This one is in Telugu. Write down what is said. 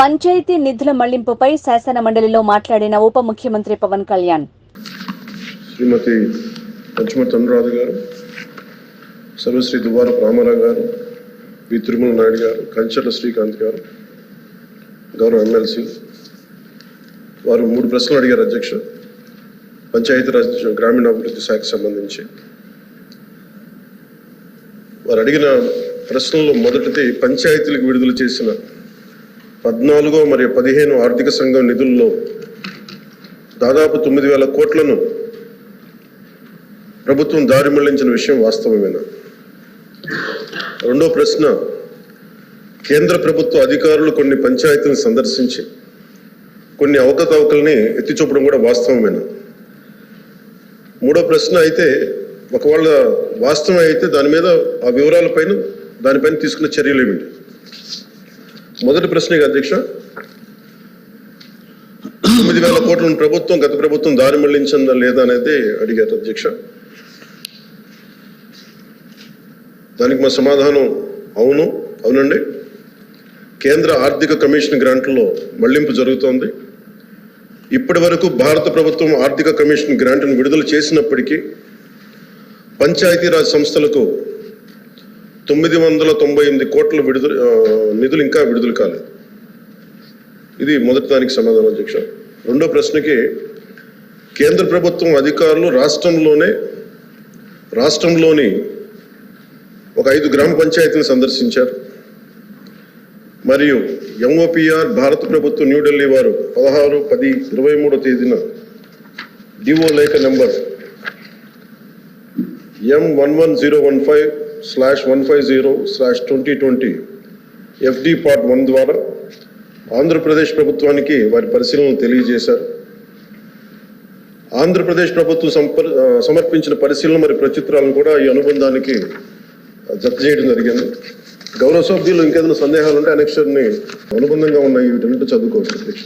పంచాయతీ నిధుల మళ్లింపుపై శాసన మండలిలో మాట్లాడిన ఉప ముఖ్యమంత్రి పవన్ కళ్యాణ్. శ్రీమతి పంచమర్తి అనురాధ గారు, సర్వశ్రీ దువ్వార రామారావు గారు, వి తిరుమల నాయుడు గారు, కంచర్ల శ్రీకాంత్ గారు, గౌరవ ఎమ్మెల్సీ వారు 3 ప్రశ్నలు అడిగారు. అధ్యక్ష, పంచాయతీరాజ్ గ్రామీణాభివృద్ధి శాఖకు సంబంధించి వారు అడిగిన ప్రశ్నల్లో మొదటిది, పంచాయతీలకు విడుదల చేసిన 14 మరియు 15 ఆర్థిక సంఘం నిధుల్లో దాదాపు 9,000 కోట్లను ప్రభుత్వం దారి మళ్లించిన విషయం వాస్తవమేనా? రెండో ప్రశ్న, కేంద్ర ప్రభుత్వ అధికారులు కొన్ని పంచాయతీలను సందర్శించి కొన్ని అవకతవకల్ని ఎత్తి చూపడం కూడా వాస్తవమేనా? మూడో ప్రశ్న అయితే, ఒకవేళ వాస్తవం అయితే దాని మీద ఆ వివరాలపైన దానిపైన తీసుకున్న చర్యలు ఏమిటి? మొదటి ప్రశ్నగా అధ్యక్ష, 9,000 కోట్లను గత ప్రభుత్వం దారి మళ్లించిందా లేదా అనేది అడిగారు అధ్యక్ష. దానికి మా సమాధానం అవునండి. కేంద్ర ఆర్థిక కమిషన్ గ్రాంట్లలో మళ్లింపు జరుగుతోంది. ఇప్పటి వరకు భారత ప్రభుత్వం ఆర్థిక కమిషన్ గ్రాంట్ను విడుదల చేసినప్పటికీ పంచాయతీరాజ్ సంస్థలకు 998 కోట్ల నిధులు ఇంకా విడుదల కాలేదు. ఇది మొదటి దానికి సమాధానం అధ్యక్ష. రెండో ప్రశ్నకి, కేంద్ర ప్రభుత్వం అధికారులు రాష్ట్రంలోని ఒక 5 గ్రామ పంచాయతీలను సందర్శించారు. మరియు ఎంఓపిఆర్ భారత ప్రభుత్వం న్యూఢిల్లీ వారు 16/10/23 తేదీన డిఓ లేఖ నెంబర్ M11015/150/2020 FD Part 1 ద్వారా ఆంధ్రప్రదేశ్ ప్రభుత్వానికి వారి పరిశీలనలు తెలియజేశారు. ఆంధ్రప్రదేశ్ ప్రభుత్వం సమర్పించిన పరిశీలన మరియు ప్రచిత్రాలను కూడా ఈ అనుబంధానికి జత చేయడం జరిగింది. గౌరవ సభ్యులు ఇంకేదైనా సందేహాలు ఉంటే అనెక్షర్ని అనుబంధంగా ఉన్న వీటన్నిటి చదువుకోవచ్చు అధ్యక్ష.